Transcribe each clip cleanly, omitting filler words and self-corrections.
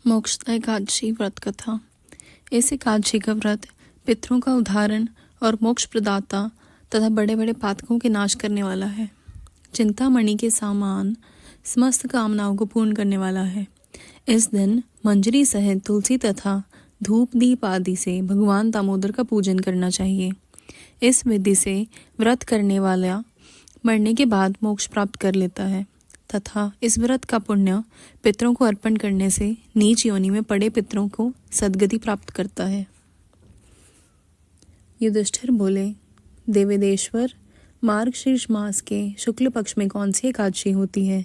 मोक्ष एकादशी व्रत कथा। इस एकादशी का व्रत पितरों का उद्धारण और मोक्ष प्रदाता तथा बड़े बड़े पातकों के नाश करने वाला है। चिंतामणि के समान समस्त कामनाओं को पूर्ण करने वाला है। इस दिन मंजरी सहित तुलसी तथा धूप दीप आदि से भगवान दामोदर का पूजन करना चाहिए। इस विधि से व्रत करने वाला मरने के बाद मोक्ष प्राप्त कर लेता है तथा इस व्रत का पुण्य पितरों को अर्पण करने से नीच योनि में पड़े पितरों को सद्गति प्राप्त करता है। युधिष्ठिर बोले, देवेदेश्वर, मार्गशीर्ष मास के शुक्ल पक्ष में कौन सी एकादशी होती है,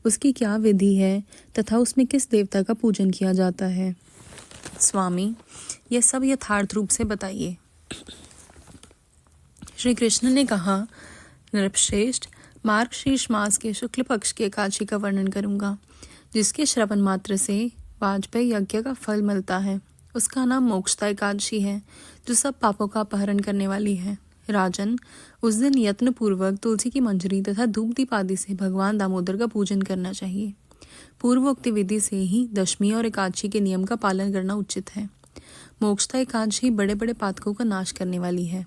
उसकी क्या विधि है तथा उसमें किस देवता का पूजन किया जाता है? स्वामी, यह सब यथार्थ रूप से बताइए। श्री कृष्ण ने कहा, नृपश्रेष्ठ, मार्गशीर्ष मास के शुक्ल पक्ष के एकादशी का वर्णन करूंगा, जिसके श्रवण मात्र से वाजपेयी यज्ञ का फल मिलता है। उसका नाम मोक्षदा एकादशी है, जो सब पापों का अपहरण करने वाली है। राजन, उस दिन यत्न पूर्वक तुलसी की मंजरी तथा धूप दीप आदि से भगवान दामोदर का पूजन करना चाहिए। पूर्वोक्त विधि से ही दशमी और एकादशी के नियम का पालन करना उचित है। मोक्षदा एकादशी बड़े बड़े पातकों का नाश करने वाली है।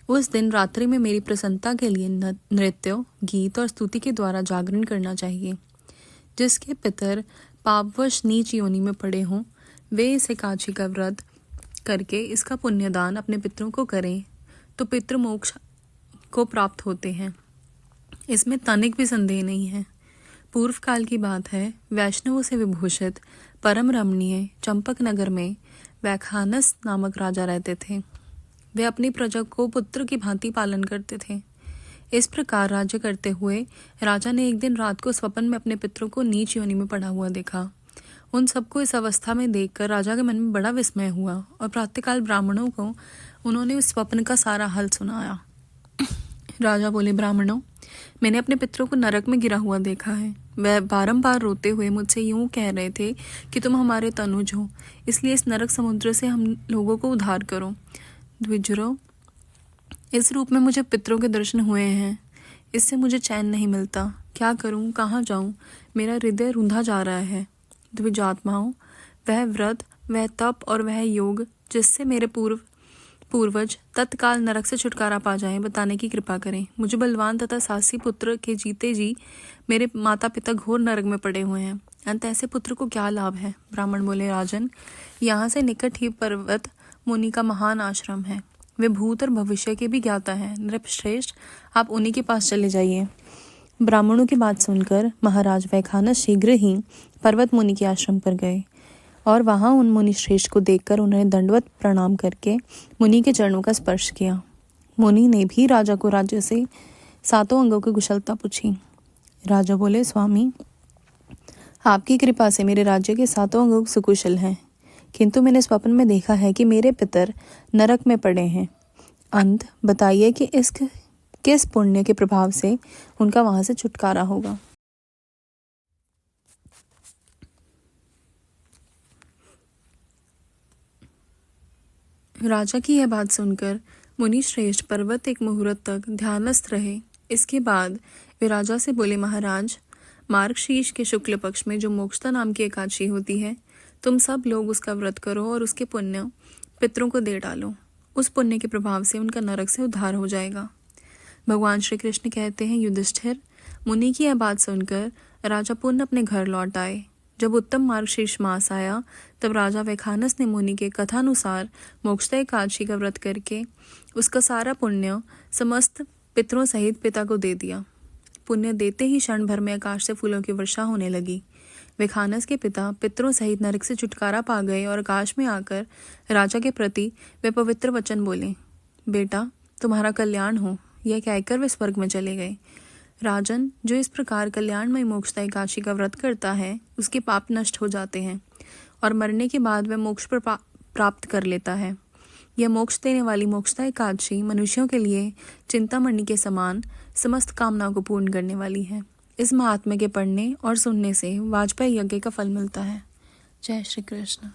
उस दिन रात्रि में मेरी प्रसन्नता के लिए नृत्य, गीत और स्तुति के द्वारा जागरण करना चाहिए। जिसके पितर पापवश नीच योनि में पड़े हों, वे इस एकादशी का व्रत करके इसका पुण्यदान अपने पितरों को करें तो पितृ मोक्ष को प्राप्त होते हैं। इसमें तनिक भी संदेह नहीं है। पूर्व काल की बात है, वैष्णवों से विभूषित परम रमणीय चंपक नगर में वैखानस नामक राजा रहते थे। वे अपनी प्रजा को पुत्र की भांति पालन करते थे। इस प्रकार राज्य करते हुए राजा ने एक दिन रात को स्वप्न में अपने पितरों को नीच योनि में पड़ा हुआ देखा। उन सबको इस अवस्था में देखकर राजा के मन में बड़ा विस्मय हुआ और प्रातःकाल ब्राह्मणों को उन्होंने उस स्वप्न का सारा हल सुनाया। राजा बोले, ब्राह्मणों, मैंने अपने पितरों को नरक में गिरा हुआ देखा है। वह बारंबार रोते हुए मुझसे यूं कह रहे थे कि तुम हमारे तनुज हो, इसलिए इस नरक समुद्र से हम लोगों को उद्धार करो। द्विजरो, इस रूप में मुझे पितरों के दर्शन हुए हैं। इससे मुझे चैन नहीं मिलता। क्या करूं, कहाँ जाऊं? मेरा हृदय रूंधा जा रहा है। द्विजात्माओं, वह व्रत, वह तप और वह योग जिससे मेरे पूर्वज तत्काल नरक से छुटकारा पा जाएं, बताने की कृपा करें। मुझे बलवान तथा साहसी पुत्र के जीते जी मेरे माता पिता घोर नरक में पड़े हुए हैं। अंत ऐसे पुत्र को क्या लाभ है? ब्राह्मण बोले, राजन, यहाँ से निकट ही पर्वत मुनि का महान आश्रम है। वे भूत और भविष्य के भी ज्ञाता हैं। नृपश्रेष्ठ, आप उन्हीं के पास चले जाइए। ब्राह्मणों की बात सुनकर महाराज वैखानस शीघ्र ही पर्वत मुनि के आश्रम पर गए और वहां उन मुनि श्रेष्ठ को देखकर उन्हें दंडवत प्रणाम करके मुनि के चरणों का स्पर्श किया। मुनि ने भी राजा को राज्य से 7 अंगों की कुशलता पूछी। राजा बोले, स्वामी, आपकी कृपा से मेरे राज्य के 7 अंग सुकुशल हैं, किंतु मैंने स्वप्न में देखा है कि मेरे पितर नरक में पड़े हैं। अंत बताइए कि इस किस पुण्य के प्रभाव से उनका वहां से छुटकारा होगा। राजा की यह बात सुनकर मुनि श्रेष्ठ पर्वत एक मुहूर्त तक ध्यानस्थ रहे। इसके बाद वे राजा से बोले, महाराज, मार्गशीर्ष के शुक्ल पक्ष में जो मोक्षदा नाम की एकादशी होती है, तुम सब लोग उसका व्रत करो और उसके पुण्य पितरों को दे डालो। उस पुण्य के प्रभाव से उनका नरक से उद्धार हो जाएगा। भगवान श्री कृष्ण कहते हैं, युधिष्ठिर, मुनि की यह बात सुनकर राजा पुनः अपने घर लौट आए। जब उत्तम मार्गशीर्ष मास आया, तब राजा वैखानस ने मुनि के कथानुसार मोक्षदा एकादशी का व्रत करके उसका सारा पुण्य समस्त पितरों सहित पिता को दे दिया। पुण्य देते ही क्षण भर में आकाश से फूलों की वर्षा होने लगी। वैखानस के पिता पितरों सहित नरक से छुटकारा पा गए और आकाश में आकर राजा के प्रति वे पवित्र वचन बोले, बेटा, तुम्हारा कल्याण हो। यह कहकर वे स्वर्ग में चले गए। राजन, जो इस प्रकार कल्याणमय मोक्षदा एकादशी का व्रत करता है, उसके पाप नष्ट हो जाते हैं और मरने के बाद वह मोक्ष प्राप्त कर लेता है। यह मोक्ष देने वाली मोक्षदा एकादशी मनुष्यों के लिए चिंतामणि के समान समस्त कामनाओं को पूर्ण करने वाली है। इस महात्म्य के पढ़ने और सुनने से वाजपेयी यज्ञ का फल मिलता है। जय श्री कृष्ण।